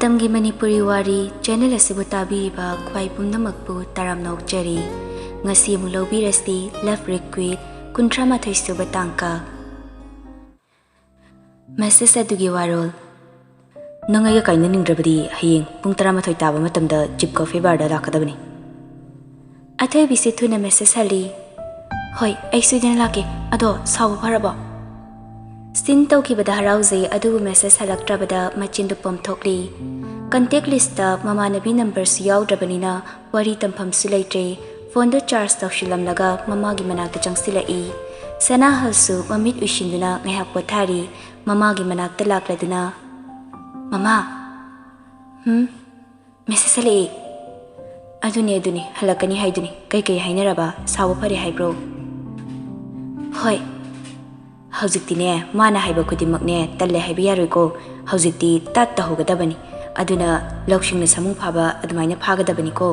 Matamgi Manipuri Wari channel asibu tabiriba khwai pumnamakpu taramna okjari ngasi mu lobirasi love requite kuntrama thaisuba tangka message adugi warol nangai kaina ningdrabadi hayeng pung tarama thoi taba matamda chip coffee bar da lakadabani athai bisi thuna message hali hoi ai suiden lake ado saw pharaba sin tawkibada harauzai adubu message halaktrabada machindu pomthokli contact list ta mamanabi numbers yaudраbanina wari tampham silaitre phone do charge tawshilamlaga mamagi manakta changsilai sana halsu mamit ushinduna ngahak pothari mamagi manakta lakladuna mama message hali aduni halakani haiduni kai hainaraba saw phari haibro hoi Haujikti mana haiba kudimakne talle haiba yaroiko haujikti tat tahogadabani aduna lokshingna samung phaba adumaina phagadabani ko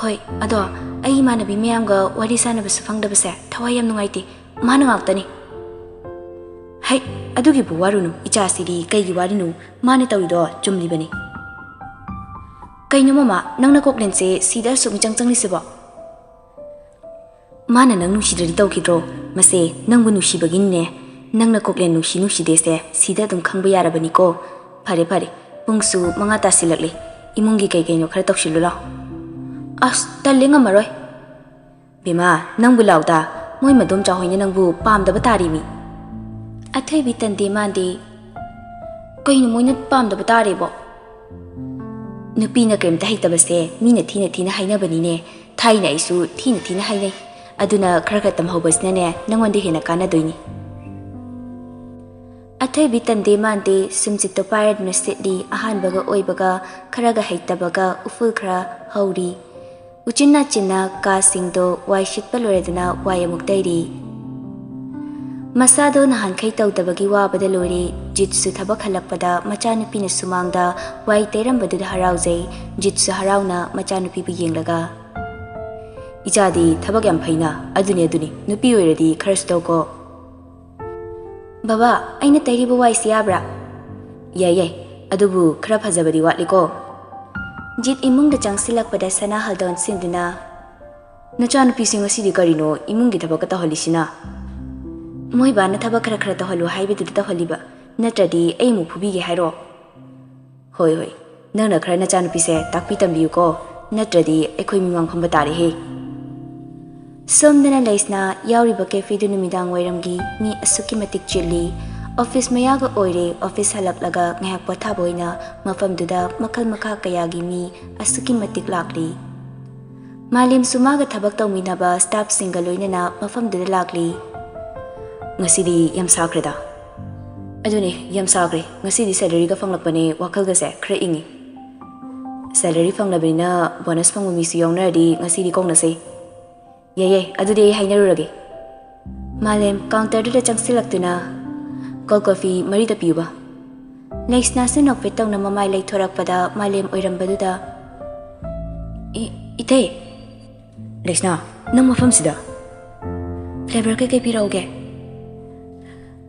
hoi ado ai manabi meyamga wari sanabasu phangdabase thawai yam nungaiti mana ngaktani hai adugi bu warunu ichasiri kaigi warinu mane tawrido chumlibani kaino mama nangna koklense sida sumi changchangni seba mana nang nusidari tawkidro mase nangbu nusibagine nangna koklen nusidese sida dum khangba yarabani ko phare pungsu manga tasilakle imungi kaino khara tawsilula as talenga maroi bima nangbu lauda moi madom chahoine nangbu pamdaba tarimi athai bitande mande kaino moina pamdaba tarebo nupina kemta haitabase mina thina hainabani ne thaina isu thina hainai aduna khara tamhobasnane nangonde hena kana doini athai bitande mande sumjitto pirate message ahan baga oibaga kharaga haitabaga uful khara hauri uchinna chinna ka singdo wai shitpa loredana wai amuk dairi masado nahan khai tawdabagi wa badalori jitsu thabak halakpada machanupi na sumangda wai terambadu harauzai jitsu harauna machanupi bi yenglaga Ijadi thabak yam phaina aduni nupi oiradi kharsto ko baba aina tairibo wai siabra yai adubu khara phajabadi watliko jit imung da changsilak pada sana haldon sinduna nacha nupi singa sidi karino imung gi thabak ta holisina moi bana thabak khara ta holu haibe du ta holiba natradi ai mu phubi ge hairo hoi nangna khara nacha nupi se takpi tambiu ko natradi ekhoi mimang phamba tare he Somdana laisna yauriba cafe du numidang wairamgi mi asuki matik chili office mayaga oire office halaklaga ngahak pothaboina mafamduda makal makha kayagi mi asuki matik lakli malim sumaga thabak tawminaba staff singa loinana mafamduda lakli ngasidi yam sakreda aduni yam sagre ngasidi salary ga fanglakpane wakalga se khra ingi salary fanglabina bonus phangmu mi su yongnardi ngasidi kongna se Yay, adudi hainarurage. Malem counter da changsilaktuna cold coffee marida piuba. Laisna se nokfe tawna mamai lai thorakpada malem oirambaduda. Ite. Laisna, nang mafam sida. Flavor ke pirauge.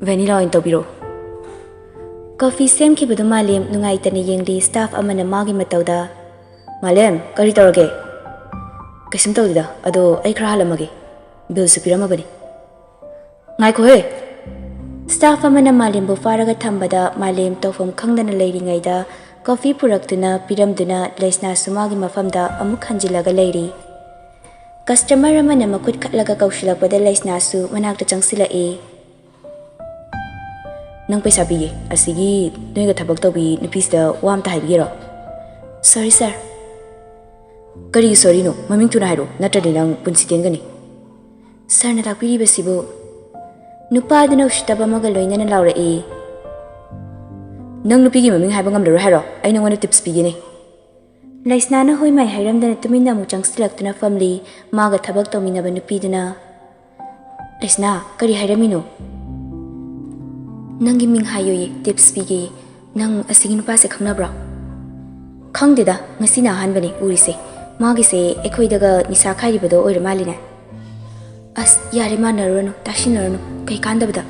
Vanilla in tobiro. Coffee sem ki budu malem nungai tani yengli staff amana magi matawda. Malem, kari tawage. Kasim tawdida ado ai khra halamage bill supirama bani ngai ko he staff amana malim bu faraga thambada malim tofam khangdana leiringai da coffee puraktuna piramduna leisna sumagi mafamda amuk hanjilaga leiri customer amana makut khatlaga kaushilakpada leisna su manakta changsila e nang paisa bige asigi noiga thabak tawbi nupista wamta haibiro sorry sir Kari sorry no, maming tuna hairo, natradi nang punsitian gani. Sir na takpiri basibo. Nupa aduna ushtaba magaloy na nalaura e. Nang nupigi maming haibang amlaro hairo, ay nang wano tips pigi ni. Lais na hoy may hairam dana tuminda mo chang silak tuna family, maga tabag taw minaba nupi dana. Lais na, kari hairamino. Nang giming hayo ye, tips pigi, nang asigin pa sa kang nabra. Kang dida, ngasi na han bani, uri se. Magise ekhoidaga nisa khairibado oiramalina as yare manaronu tashinaronu kai kandabada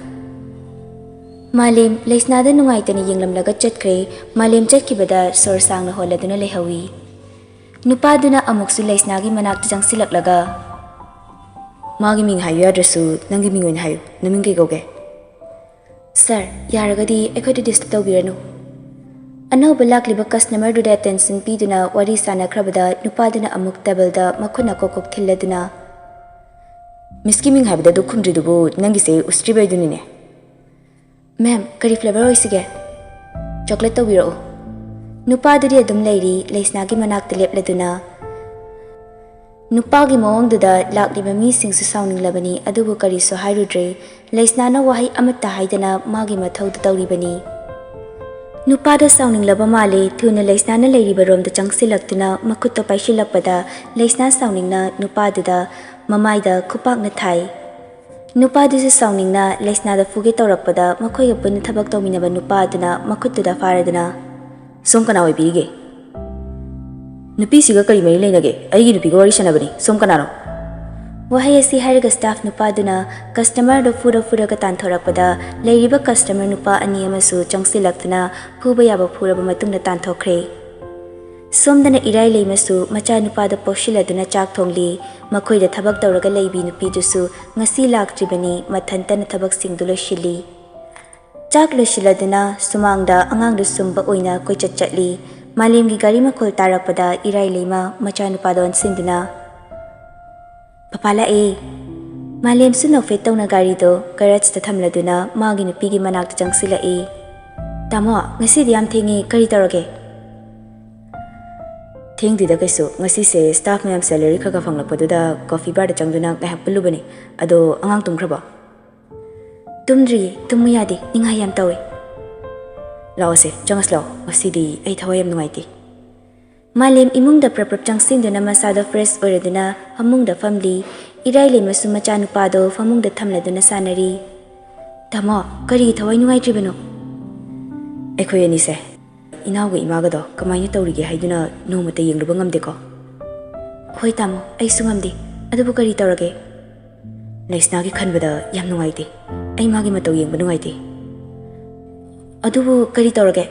Malim leisnada nungaitana yenglamlaga chatkre malim chatkibada sor sangna holaduna lehawi nupaduna amuksu leisnagi manakta jangsilaklaga magi ming hayu adrasu nangi ming oin hayu naming kay goge sir yaragadi ekhoida disturb tawbiranu anauba lakliba customer duda attention piduna wari sanakrabada nupaduna amuk table da makhuna kokok thilladuna miski ming habida du khumri dubu nangi se ustri baidunine Ma'am, kari flavor oisige? Chocolate tawbiro. Nupadudi adum leiri leisnagi manakta lepladuna. Nupagi mawangduda lakliba misingsu sauninglabani adubu kariso hairudre leisnana wahai amata haidana magi mathauda tawribani. Nupada sauninglaba male thuna leisnana leiriba romda changsilaktuna makutta paishilakpada leisna sauningna nupaduda mamaida khupakna thai. Nupadisi sauningna leisnada fuge tawrakpada makhoiga punna thabak tawminaba nupaduna makhutuda faraduna som kana oibirige nupi siga kari mari leinage aigi nupi ga wari sanabani som kana ro wahai asi hariga staff nupaduna customer do fura ka tanthorakpada leiriba customer nupa ani amasu changsilaktuna fuba yaba furaba matungna tanthokre somdana irai leimasu macha nupada poshiladuna chak thongli makhoida thabak tawraga leibi nupi dusu ngasi laktribani mathantana thabak singdulo shili chak loshiladuna sumangda angang du sumba oina koichat chatli malimgi gari makhol tarakpada irai leima macha nupadon sinduna papala e malim suno fetawna gari do garage ta thamladuna magi nupigi manakta changsila e tamo ngasi diam thingi kari tawrage Thing dida kaisu ngasi se staff mayam salary khaga fanglakpaduda coffee bar da changduna ngahak pulubani ado angang tumkhraba tumdri tumuyadi ninga yam tawi lao se changas lao ngasi di ai thawayam nuaiti malim imungda prapap changsinduna masada fresh oiraduna hamungda family irai lemasu macha nupado famungda thamladuna sanari tamo kari thawai nuai tribano ekhoi ani se Inaw ga imaga do kamay niya tawrige haiduna no mata yengluba ngamde ko. Hoy tamo, ay sungamdi. Adubo kari tawrage. Leisnagi khanbada yam nungaiti. Ay magi mataw yengba nungaiti. Adubo kari tawrage.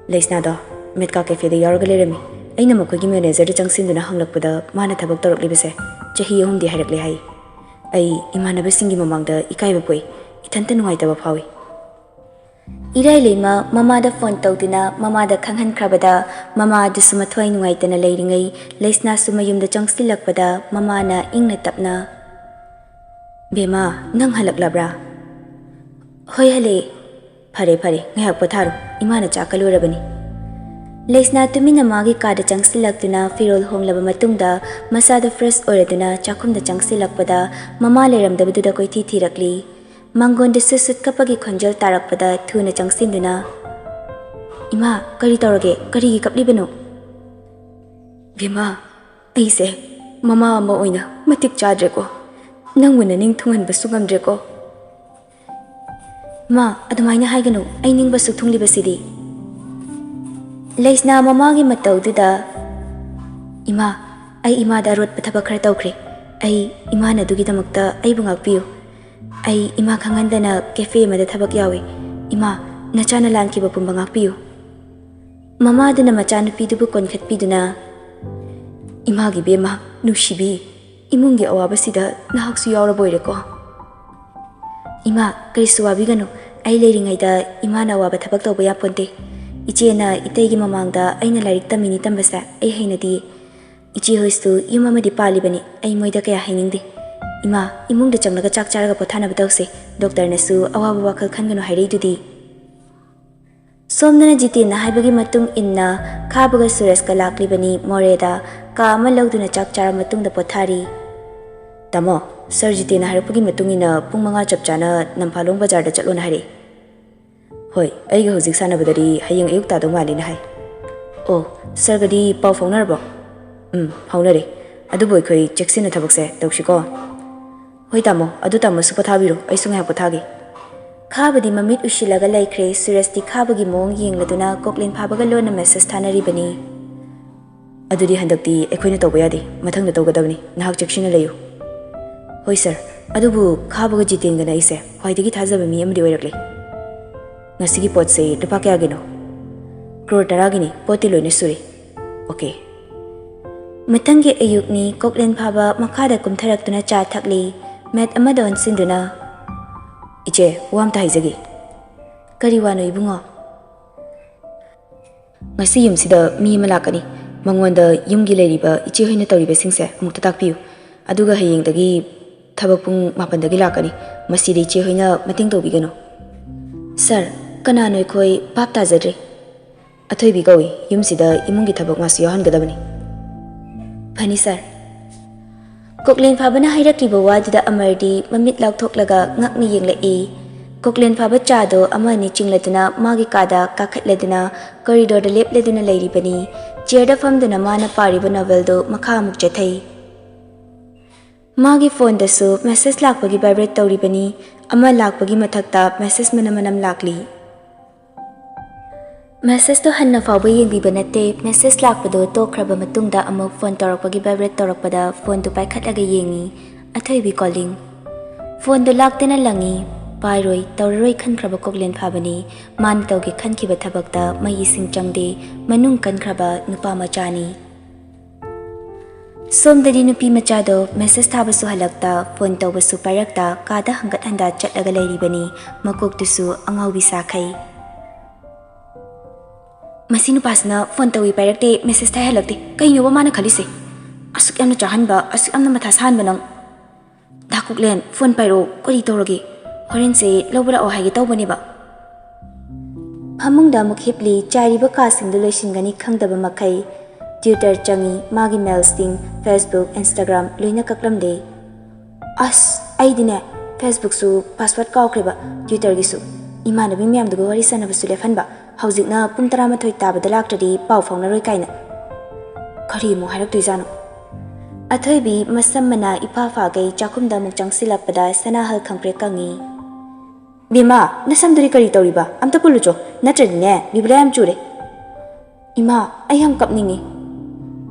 Leisna do metka cafe da yaraga lerami. Ay na makoy gi manager da changsinduna hanglakpada mana thabak tawraklibase. Chahi ahumdi hairakle hai. Ay imanaba singi mamangda ikaiba poi. Ithanta nungaitaba phawi. Irai leima mamada phone tawduna mamada khanghan khrabada mama dusu mathwai nungaitana leiringai leisna sumayumda changsilakpada mamana ingna tapna bema nang halaklabra hoy hale phare ngayak patharu imana chakalurabani leisna tumina magi kada changsilaktuna firol honglaba matungda masada fresh oiraduna chakhumda changsilakpada mama leramdabuda koithi thirakli Mangon de susut kapagi khonjal tarakpada thuna changsinduna ima kari tawrage kari gi kaplibano bema aise mama ama oina matik chadre ko nanguna ning thungan basugam dre ko ma adumaina haiganu ai ning basu thungli basidi leisna mama gi matawduda ima ai ima da rot pathaba khara tawkhre ai ima na dugi damakta ai bungak piu Ay ima khangandana cafe mada thabak yawi ima nachana lanki ba pumba ngakpiu mama dana machana pidubu konkhat piduna ima gi bema nushibi imungi awaba sida nahaksu yawra boire ko ima krisuwabi ganu ai leiringai da ima na awaba thabak tawba ya ponte iche na itei gi mamangda aina lairik tamini tambasa ai hainadi iche hoistu yumama di pali bani ai moida kaya hainingdi Ima, imung da changnaga chak charaga pothana batawse doctor nasu awaba wakal khangano hairei dudi somnana jiti na haibagi matung inna khabaga suresh ka laklibani moreda ka ama lawduna chak chara matung da pothari tamo sir jiti na hairapagi matung ina pung manga chapchana namphalong bazar da chatlona haire hoi aiga hojik sanabadari hayeng ayuk ta do mali na hai oh sir gadi paw faunarbo faunare adu boy khoi checksina thabakse tawshiko Hoy tamo, adu tamo su pathabiro, ay sungay pathagi. Khabadi mamit ushilaga laikre suresti khabagi mong yengladuna koklin phabaga lona message thanaribani. Adudi handakti ekhoina tawba yadi, mathangda tawgadabani, nahak cheksina layu. Hoy sir, adubu khabaga jitengana ise, khwaidagi thajaba mi amdi oirakle. Ngasigi pot se lupa kaya gino. Crore tara gini poti loine suri. Okay. Matanggi ayuk ni koklen phaba makhada kumtharaktuna cha thakli met amadon sinduna. Iche wam ta haizagi. Kari wano ibungo. Ngasi yum sida mi malakani. Mangwanda yum gi leiriba iche hoina tawriba singse amukta takpiu. Aduga hayeng dagi thabak pung mapan dagi lakani. Masidi iche hoina mating tawbigano. Sir, kanano khoi pap tajadre. Athoi bi gawi yum sida imungi thabak masu yohan gadabani. Phani sir. Koklen phaba na hairakliba wadida amardi mamit laukthok ngakni yenglai. Koklen phaba chado amani chingladuna magi kada kakhatladuna corridor da lepladuna leiribani. Chair da famduna mana pariba novel do makha amuk chathai. Magi phone da su message lakpagi vibrate tawribani. Ama lakpagi mathakta message manamanam lakli. Message to hanna fawba yengbiba nate message lakpado tokraba matungda amuk phone tawrakpagi vibrate tawrakpada phone to paikhatlaga yengi. Athoi bi calling. Phone do laktena langi. Pairoi tawroi khankraba koklen phabani man tawgi khankiba thabakta mai ising changde manung kankraba nupa machani somdari nupi machado message thaba su halakta phone tawba su parakta kada hangat handa chatlaga leiribani makok tusu angaubi sakhai masinu pasna phone tawi parakte message thai halakte kaino ba mana khalise asuk yamna chahanba asuk amna matha san banang dakuklen phone pairo kori tawrage Horin se lobra o hagi tawbani ba Phamungda mukhipli chariba ka singdu loisingani khangdaba makai Twitter changi magi mail sting Facebook Instagram loina kaklamde as aidine Facebook su password kawkreba Twitter gisu imanabi myam dugo wari sanaba su lefanba haujikna pung 13 tabada laktadi pau faunaroi kaina khari mu harak tuizano Athoibi masammana ipa fagai chakumda mukchang silakpada sanahal khangpre kangi Bima, nasamduri kari tawriba, amta pulucho, natradi biblayam chure. Ima, ayam kapningi.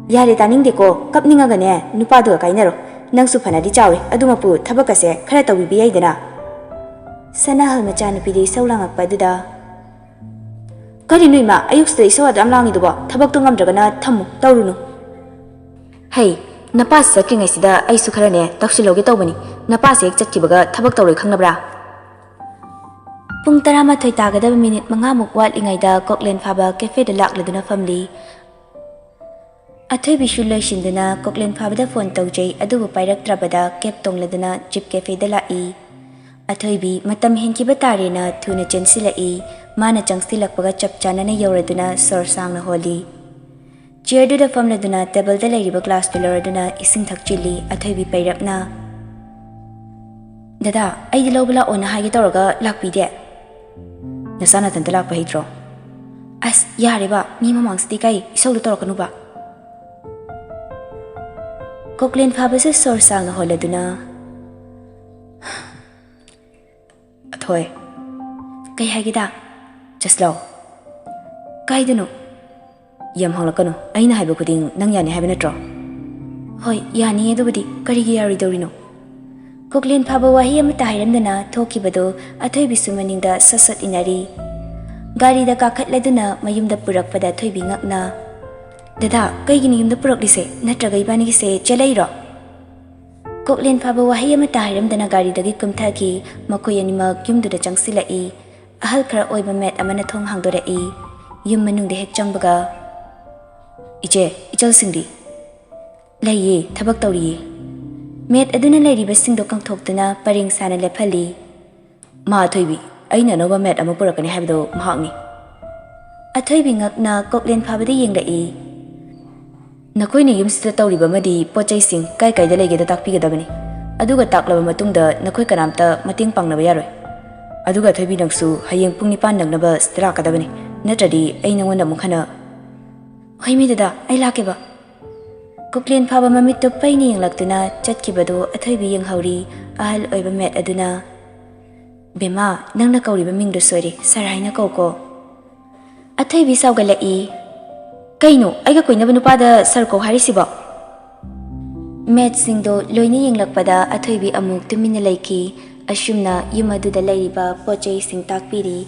Yare taning deko, kapninga gane, nupado kainero, nang supana di chawe, adumapu thabakase, khara tawibi aidana. Sanahal machan pidi saulangak paduda. Kari no ima, ayuk stay so adam langi duba, thabak tungam dragana thamu, tawrunu. Hey, napas sakringai sida ai su kharane taksiloge tawbani. Napas ek chatkibaga thabak tawroi khangnabra. Pung 13 tagadaba minute mangamuk watlingaida koklen phaba cafe da lakladuna family Athoi bishu loishinduna koklen phaba da phone tawjai adubu pairaktrabada cap tongladuna jeep cafe da lai Athoi bi matam henkiba tarena thuna chensilai mana changsilakpaga chapchana na yauraduna sor sangna holi chair du da famladuna table da lairiba glass pilaraduna ising thakchili Athoi bi pairapna Dada ai dilobla ona hagi tawraga lakpide Nasana tanta lakpa hitro. As yareba mi mamangsti kai isolu torakanu ba. Koklen phaba se sor sang holaduna. Athoi. Kai hagida. Just law. Kai dunu. Yam halakano. Aina haiba kuding nang yani haiba natro. Hoi yani edubudi karigi yari dorino. Koklen phaba wahi amata hairamdana thokibado athoi bisumaningda sasat inari gari da kakhatladuna mayumda purakpada thoibi ngakna dada kaigini yumda puraklise natraga ibani gise chelairo Koklen phaba wahi amata hairamdana gari dagi kumthaki makoi anima yumduda changsilai ahal khara oiba met amana thong hangdorai yum manungde hek changbaga Iche ichal singdi laiye thabak tawriye Met aduna lairiba singdo kangthoktuna paring sana lephali Ma thoibi aina nova met ama purakani haibdo mahakni Athoibi ngakna koklen phabada yenglai Nakoina yumsida tawriba madi pochai sing kai kai da lege da takpigadabani aduga taklaba matungda nakoi kanamta mating pangnaba yaroi aduga thoibi nangsu hayeng pung 9 nangnaba stira kadabani natradi ai nangona mukhana Hoimi dada ai lakeba Koklen phaba mamitto paini yenglaktuna chatkibado athoibi yenghauri ahal oiba met aduna Bema nangna kauriba mingdo sori saraina koko Athoibi saugalai Kaino aiga koinaba nupada sarko harisiba Met singdo loina yenglakpada athoibi amuk tumina laiki ꯑꯁꯨꯝꯅ ꯌꯨꯝ ꯑꯗꯨꯗ ꯂꯩꯔꯤꯕ ꯄꯣꯠꯆꯩꯁꯤꯡ ꯇꯥꯛꯄꯤꯔꯤ꯫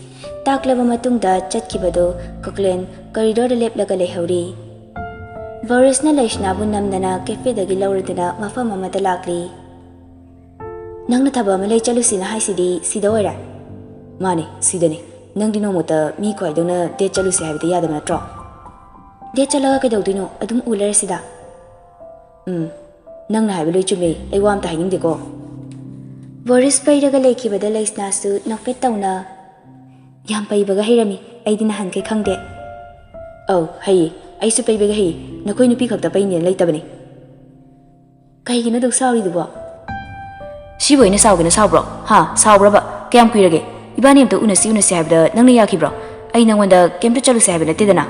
ꯇꯥꯛꯂꯕ ꯃꯇꯨꯡꯗ ꯆꯠꯈꯤꯕꯗꯨ ꯀꯣꯛꯂꯦꯟ ꯀꯣꯔꯤꯗꯣꯔꯗ ꯂꯦꯞꯂꯒ ꯂꯩꯍꯧꯔꯤ꯫ ꯕꯣꯔꯤꯁꯅ ꯂꯩꯁꯅꯥꯕꯨ ꯅꯝꯗꯅ ꯀꯦꯐꯦꯗꯒꯤ ꯂꯧꯔꯗꯨꯅ ꯃꯐꯝ ꯑꯃꯗ ꯂꯥꯛꯂꯤ꯫ ꯅꯪꯅ ꯊꯕꯛ ꯑꯃ ꯂꯩ ꯆꯠꯂꯨꯁꯤꯅ ꯍꯥꯏꯁꯤꯗꯤ ꯁꯤꯗ ꯑꯣꯏꯔꯦ? ꯃꯥꯅꯦ, ꯁꯤꯗꯅꯤ꯫ ꯅꯪꯗꯤ ꯅꯣꯡꯃꯇ ꯃꯤ ꯈ꯭ꯋꯥꯏꯗꯧꯅ ꯗꯦꯠ ꯆꯠꯂꯨꯁꯤ ꯍꯥꯏꯕꯗꯤ ꯌꯥꯗꯕ ꯅꯠꯇ꯭ꯔꯣ? ꯗꯦꯠ ꯆꯠꯂꯒ ꯀꯩꯗꯧꯗꯣꯏꯅꯣ? ꯑꯗꯨꯝ ꯎ ꯂꯩꯔꯁꯤꯗ꯫ ꯅꯪꯅ ꯍꯥꯏꯕ ꯂꯣꯏ ꯆꯨꯝꯃꯦ, ꯑꯩ ꯋꯥ ꯑꯝꯇ ꯍꯥꯏꯅꯤꯡꯗꯦꯀꯣ꯫ ꯕꯣꯔꯤꯁ ꯄꯩꯔꯒ ꯂꯩꯈꯤꯕꯗ ꯂꯩꯁꯅꯥꯁꯨ ꯅꯣꯛꯐꯦꯠ ꯇꯧꯅ ꯌꯥꯝ ꯄꯩꯕꯒ ꯍꯩꯔꯝꯃꯤ, ꯑꯩꯗꯤ ꯅꯍꯥꯟꯈꯩ ꯈꯪꯗꯦ꯫ ꯑꯧ ꯍꯩꯌꯦ, ꯑꯩꯁꯨ ꯄꯩꯕꯒ ꯍꯩꯌꯦ, ꯅꯈꯣꯏ ꯅꯨꯄꯤ ꯈꯛꯇ ꯄꯩꯅꯦꯅ ꯂꯩꯇꯕꯅꯤ꯫ ꯀꯩꯒꯤꯅꯣ ꯗꯨꯛ ꯁꯥꯎꯔꯤꯗꯨꯕꯣ? ꯁꯤꯕꯨ ꯑꯩꯅ ꯁꯥꯎꯒꯦꯅ ꯁꯥꯎꯕ꯭ꯔꯣ? ꯁꯥꯎꯕ꯭ꯔꯕ? ꯀꯌꯥꯝ ꯀꯨꯏꯔꯒꯦ? ꯏꯕꯥꯅꯤ ꯑꯝꯇ ꯎꯅꯁꯤ ꯍꯥꯏꯕꯗ ꯅꯪꯅ ꯌꯥꯈꯤꯕ꯭ꯔꯣ? ꯑꯩ ꯅꯪꯉꯣꯟꯗ ꯀꯩꯝꯇ ꯆꯠꯂꯨꯁꯤ ꯍꯥꯏꯕ ꯅꯠꯇꯦꯗꯅ꯫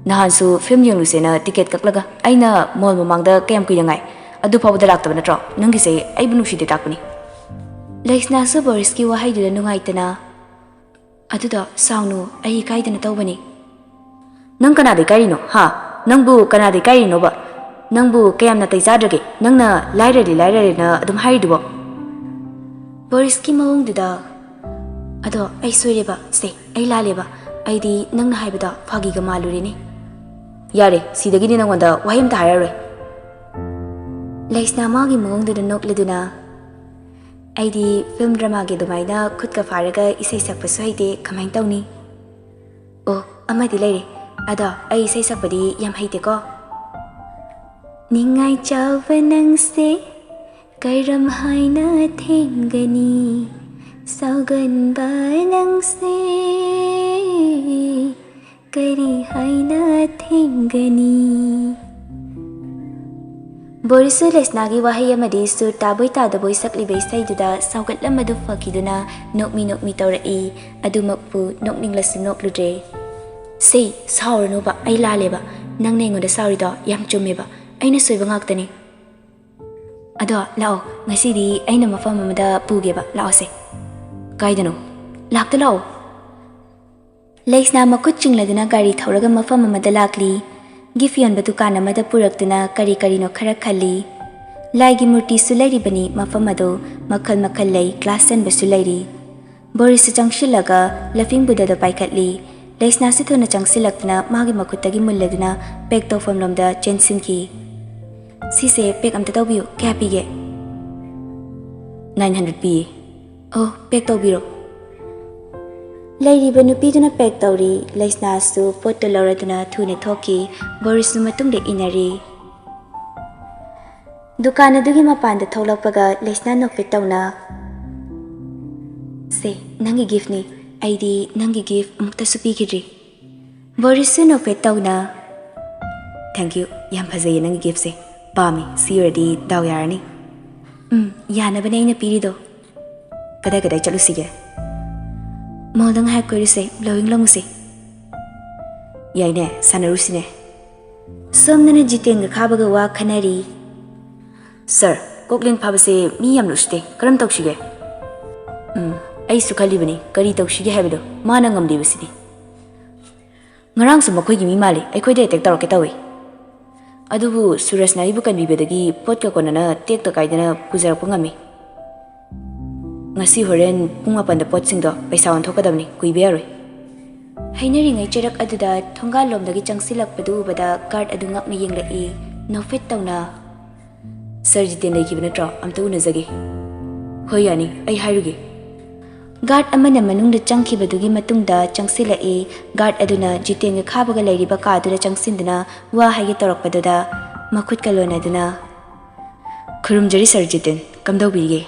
ꯅꯍꯥꯟꯁꯨ ꯐꯤल्म ꯌꯦꯡꯂꯨꯁꯦꯅ ꯇꯤꯀꯦꯠ ꯀꯛꯂꯒ ꯑꯩꯅ ꯃꯣꯜ ꯃꯃꯥꯡꯗ ꯀꯌꯥꯝ ꯀꯨꯏꯅ ꯉꯥꯏ, ꯑꯗꯨ ꯐꯥꯎꯕꯗ ꯂꯥꯛꯇꯕ ꯅꯠꯇ꯭ꯔꯣ? ꯅꯪꯒꯤꯁꯦ ꯑꯩꯕꯨ ꯅꯨꯡꯁꯤꯗꯦ ꯇꯥꯛꯄꯅꯤ꯫ ꯂꯩꯁꯅꯥꯁꯨ ꯕꯣꯔꯤꯁꯀꯤ ꯋꯥꯍꯩꯗꯨꯗ ꯅꯨꯡꯉꯥꯏꯇꯅ ꯑꯗꯨꯗꯣ ꯁꯥꯎꯅꯨ, ꯑꯩ ꯏꯀꯥꯏꯗꯅ ꯇꯧꯕꯅꯤ꯫ ꯅꯪ ꯀꯅꯥꯗꯩ ꯀꯥꯏꯔꯤꯅꯣ? ꯅꯪꯕꯨ ꯀꯅꯥꯗꯩ ꯀꯥꯏꯔꯤꯅꯣꯕ? ꯅꯪꯕꯨ ꯀꯌꯥꯝ ꯅꯥꯇꯩ ꯆꯥꯗ꯭ꯔꯒꯦ? ꯅꯪꯅ ꯂꯥꯏꯔꯔꯦꯅ ꯑꯗꯨꯝ ꯍꯥꯏꯔꯤꯗꯨꯕꯣ? ꯕꯣꯔꯤꯁꯀꯤ ꯃꯑꯣꯡꯗꯨꯗ ꯑꯗꯣ ꯑꯩ ꯁꯣꯏꯔꯦꯕ, ꯑꯩ ꯂꯥꯜꯂꯦꯕ, ꯑꯩꯗꯤ ꯅꯪꯅ ꯍꯥꯏꯕꯗꯣ ꯐꯥꯒꯤꯒ ꯃꯥꯜꯂꯨꯔꯦꯅꯦ꯫ ꯌꯥꯔꯦ, ꯁꯤꯗꯒꯤꯗꯤ ꯅꯪꯉꯣꯟꯗ ꯋꯥꯍꯩ ꯑꯝꯇ ꯍꯥꯏꯔꯔꯣꯏ꯫ ꯂꯩꯁꯅꯥ ꯃꯥꯒꯤ ꯃꯑꯣꯡꯗꯨꯗ ꯅꯣꯛꯂꯗꯨꯅ ꯑꯩꯗꯤ ꯐꯤल्म ꯗ꯭ꯔꯃꯥꯒꯤ ꯑꯗꯨꯃꯥꯏꯅ ꯈꯨꯠꯀ ꯐꯥꯔꯒ ꯏꯁꯩ ꯁꯛꯄꯁꯨ ꯍꯩꯇꯦ, ꯀꯃꯥꯏꯅ ꯇꯧꯅꯤ? ꯑꯣ, ꯑꯃꯗꯤ ꯂꯩꯔꯦ, ꯑꯗꯣ ꯑꯩ ꯏꯁꯩ ꯁꯛꯄꯗꯤ ꯌꯥꯝ ꯍꯩꯇꯦꯀꯣ꯫ ꯅꯤꯡꯉꯥꯏ ꯆꯥꯎꯕ ꯅꯪꯁꯦ ꯀꯔꯝ ꯍꯥꯏꯅ ꯊꯦꯡꯒꯅꯤ, ꯁꯥꯎꯒꯟꯕ ꯅꯪꯁꯦ ꯀꯔꯤ ꯍꯥꯏꯅ ꯊꯦꯡꯒꯅꯤ? ꯕꯣꯔꯤꯁꯁꯨ ꯂꯩꯁꯅꯥꯒꯤ ꯋꯥꯍꯩ ꯑꯃꯗꯤ ꯁꯨꯔ ꯇꯥꯕꯣꯏ ꯇꯥꯗꯕꯣꯏ ꯁꯛꯂꯤꯕ ꯏꯁꯩꯗꯨꯗ ꯁꯥꯎꯒꯠꯂꯝꯕꯗꯨ ꯐꯈꯤꯗꯨꯅ ꯅꯣꯛꯃꯤ ꯇꯧꯔꯛꯏ, ꯑꯗꯨꯃꯛꯄꯨ ꯅꯣꯛꯅꯤꯡꯂꯁꯨ ꯅꯣꯛꯂꯨꯗ꯭ꯔꯦ꯫ ꯁꯥꯎꯔꯅꯨꯕ, ꯑꯩ ꯂꯥꯜꯂꯦꯕ, ꯅꯪꯅ ꯑꯩꯉꯣꯟꯗ ꯁꯥꯎꯔꯤꯗꯣ ꯌꯥꯝ ꯆꯨꯝꯃꯦꯕ, ꯑꯩꯅ ꯁꯣꯏꯕ ꯉꯥꯛꯇꯅꯤ꯫ ꯑꯗꯣ ꯂꯥꯛꯑꯣ, ꯉꯁꯤꯗꯤ ꯑꯩꯅ ꯃꯐꯝ ꯑꯃꯗ ꯄꯨꯒꯦꯕ, ꯂꯥꯛꯑꯣꯁꯦ꯫ ꯀꯥꯏꯗꯅꯣ? ꯂꯥꯛꯑꯣ꯫ ꯂꯩꯁꯅꯥ ꯃꯈꯨꯠ ꯆꯤꯡꯂꯗꯨꯅ ꯒꯥꯔꯤ ꯊꯧꯔꯒ ꯃꯐꯝ ꯑꯃꯗ ꯂꯥꯛꯂꯤ꯫ ꯒꯤꯐ ꯌꯣꯟꯕ ꯗꯨꯀꯥꯟ ꯑꯃꯗ ꯄꯨꯔꯛꯇꯨꯅ ꯀꯔꯤꯅꯣ ꯈꯔ ꯈꯜꯂꯤ꯫ ꯂꯥꯏꯒꯤ ꯃꯨꯔꯇꯤꯁꯨ ꯂꯩꯔꯤꯕꯅꯤ ꯃꯐꯝ ꯑꯗꯨ, ꯃꯈꯜ ꯂꯩ, ꯒ꯭ꯂꯥꯁ ꯆꯟꯕꯁꯨ ꯂꯩꯔꯤ꯫ ꯕꯣꯔꯤꯁꯁꯨ ꯆꯪꯁꯤꯜꯂꯒ ꯂꯐꯤꯡ ꯕꯨꯙꯗ ꯄꯥꯏꯈꯠꯂꯤ꯫ ꯂꯩꯁꯅꯥꯁꯨ ꯊꯨꯅ ꯆꯪꯁꯤꯜꯂꯛꯇꯨꯅ ꯃꯥꯒꯤ ꯃꯈꯨꯠꯇꯒꯤ ꯃꯨꯜꯂꯗꯨꯅ ꯄꯦꯛ ꯇꯧꯐꯝꯂꯣꯝꯗ ꯆꯦꯟꯁꯤꯟꯈꯤ꯫ ꯁꯤꯁꯦ ꯄꯦꯛ ꯑꯝꯇ ꯇꯧꯕꯤꯌꯨ, ꯀꯌꯥ ꯄꯤꯒꯦ? 900 ꯄꯤꯌꯦ꯫ ꯑꯣ, ꯄꯦꯛ ꯇꯧꯕꯤꯔꯣ꯫ ꯂꯩꯔꯤꯕ ꯅꯨꯄꯤꯗꯨꯅ ꯄꯦꯛ ꯇꯧꯔꯤ꯫ ꯂꯩꯁꯅꯥꯁꯨ ꯄꯣꯠꯇꯨ ꯂꯧꯔꯗꯨꯅ ꯊꯨꯅ ꯊꯣꯛꯈꯤ꯫ ꯕꯣꯔꯤꯁꯁꯨ ꯃꯇꯨꯡꯗ ꯏꯟꯅꯔꯤ꯫ ꯗꯨꯀꯥꯟ ꯑꯗꯨꯒꯤ ꯃꯄꯥꯟꯗ ꯊꯣꯛꯂꯛꯄꯒ ꯂꯩꯁꯅꯥ ꯅꯣꯛꯐꯦꯠ ꯇꯧꯅ ꯅꯪꯒꯤ ꯒꯤꯐꯅꯤ, ꯑꯩꯗꯤ ꯅꯪꯒꯤ ꯒꯤꯐ ꯑꯃꯨꯛꯇꯁꯨ ꯄꯤꯈꯤꯗ꯭ꯔꯤ꯫ ꯕꯣꯔꯤꯁꯁꯨ ꯅꯣꯛꯐꯦꯠ ꯇꯧꯅ ꯊꯦꯡꯛ ꯌꯨ, ꯌꯥꯝ ꯐꯖꯩꯌꯦ ꯅꯪꯒꯤ ꯒꯤꯐꯁꯦ, ꯄꯥꯝꯃꯤ, ꯁꯤ ꯑꯣꯏꯔꯗꯤ ꯗꯥꯎ ꯌꯥꯔꯅꯤ꯫ ꯌꯥꯅꯕꯅꯦ ꯑꯩꯅ ꯄꯤꯔꯤꯗꯣ꯫ ꯀꯗꯥꯏ ꯆꯠꯂꯨꯁꯤꯒꯦ? ꯃꯣꯜꯗ ꯉꯥꯏꯍꯥꯛ ꯀꯣꯏꯔꯨꯁꯦ, ꯕ꯭ꯂꯣꯋꯤꯡ ꯂꯪꯉꯨꯁꯦ꯫ ꯌꯥꯏꯅꯦ, ꯁꯥꯟꯅꯔꯨꯁꯤꯅꯦ꯫ ꯁꯣꯝꯗꯅ ꯖꯤꯇꯦꯟꯒ ꯈꯥꯕꯒ ꯋꯥ ꯈꯟꯅꯔꯤ꯫ ꯁꯥꯔ, ꯀꯣꯛꯂꯦꯟ ꯐꯥꯕꯁꯦ ꯃꯤ ꯌꯥꯝꯅ ꯎꯁꯤꯠꯇꯦ, ꯀꯔꯝ ꯇꯧꯁꯤꯒꯦ? ꯑꯩꯁꯨ ꯈꯜꯂꯤꯕꯅꯤ, ꯀꯔꯤ ꯇꯧꯁꯤꯒꯦ ꯍꯥꯏꯕꯗꯣ, ꯃꯥꯅ ꯉꯝꯂꯤꯕꯁꯤꯗꯤ꯫ ꯉꯔꯥꯡꯁꯨ ꯃꯈꯣꯏꯒꯤ ꯃꯤ ꯃꯥꯜꯂꯤ, ꯑꯩꯈꯣꯏꯗ ꯑꯦꯇꯦꯛ ꯇꯧꯔꯛꯀꯦ ꯇꯧꯏ꯫ ꯑꯗꯨꯕꯨ ꯁꯨꯔꯖꯅ ꯑꯩꯕꯨ ꯀꯟꯕꯤꯕꯗꯒꯤ ꯄꯣꯠꯀ ꯀꯣꯟꯅꯅ ꯇꯦꯛꯇ ꯀꯥꯏꯗꯅ ꯄꯨꯖꯔꯛꯄ ꯉꯝꯃꯤ꯫ ꯉꯁꯤ ꯍꯣꯔꯦꯟ ꯄꯨꯡ 9ꯗ ꯄꯣꯠꯁꯤꯡꯗꯣ ꯄꯩꯁꯥ ꯑꯣꯟꯊꯣꯛꯀꯗꯕꯅꯤ, ꯀꯨꯏꯕ ꯌꯥꯔꯣꯏ꯫ ꯍꯩꯅꯔꯤꯉꯩ ꯆꯩꯔꯛ ꯑꯗꯨꯗ ꯊꯣꯡꯒꯥꯜꯂꯣꯝꯗꯒꯤ ꯆꯪꯁꯤꯜꯂꯛꯄꯗꯨ ꯎꯕꯗ ꯒꯥꯔꯗ ꯑꯗꯨ ꯉꯛꯅ ꯌꯦꯡꯂꯛꯏ, ꯅꯣꯛꯐꯦꯠ ꯇꯧꯅ ꯁꯔ ꯖꯤꯇꯦꯟ ꯂꯩꯈꯤꯕ ꯅꯠꯇ꯭ꯔꯣ? ꯑꯝꯇ ꯎꯅꯖꯒꯦ꯫ ꯍꯣꯏ ꯌꯥꯅꯤ, ꯑꯩ ꯍꯥꯏꯔꯨꯒꯦ꯫ ꯒꯥꯔꯗ ꯑꯃꯅ ꯃꯅꯨꯡꯗ ꯆꯪꯈꯤꯕꯗꯨꯒꯤ ꯃꯇꯨꯡꯗ ꯆꯪꯁꯤꯜꯂꯛꯏ꯫ ꯒꯥꯔꯗ ꯑꯗꯨꯅ ꯖꯤꯇꯦꯟꯒ ꯈꯥꯕꯒ ꯂꯩꯔꯤꯕ ꯀꯥꯗꯨꯗ ꯆꯪꯁꯤꯟꯗꯨꯅ ꯋꯥ ꯍꯥꯏꯒꯦ ꯇꯧꯔꯛꯄꯗꯨꯗ ꯃꯈꯨꯠꯀ ꯂꯣꯟꯅꯗꯨꯅ ꯈꯨꯔꯨꯝꯖꯔꯤ ꯁꯔ ꯖꯤꯇꯦꯟ, ꯀꯝꯗꯧꯕꯤꯔꯤꯒꯦ?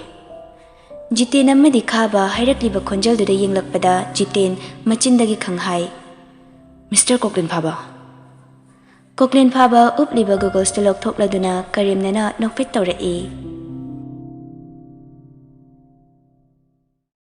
ꯖꯤꯇꯦꯟ ꯑꯃꯗꯤ ꯈꯥꯕ ꯍꯥꯏꯔꯛꯂꯤꯕ ꯈꯣꯟꯖꯦꯜꯗꯨꯗ ꯌꯦꯡꯂꯛꯄꯗ ꯖꯤꯇꯦꯟ ꯃꯆꯤꯟꯗꯒꯤ ꯈꯪꯍꯥꯏ, ꯃꯤꯁꯇꯔ ꯀꯣꯛꯂꯦꯟ ꯐꯥꯕ꯫ ꯀꯣꯛꯂꯦꯟ ꯐꯥꯕ ꯎꯞꯂꯤꯕ ꯒꯣꯒꯜꯁꯇꯨ ꯂꯧꯊꯣꯛꯂꯗꯨꯅ ꯀꯔꯦꯝꯅꯅ ꯅꯣꯛꯐꯦꯠ ꯇꯧꯔꯛꯏ꯫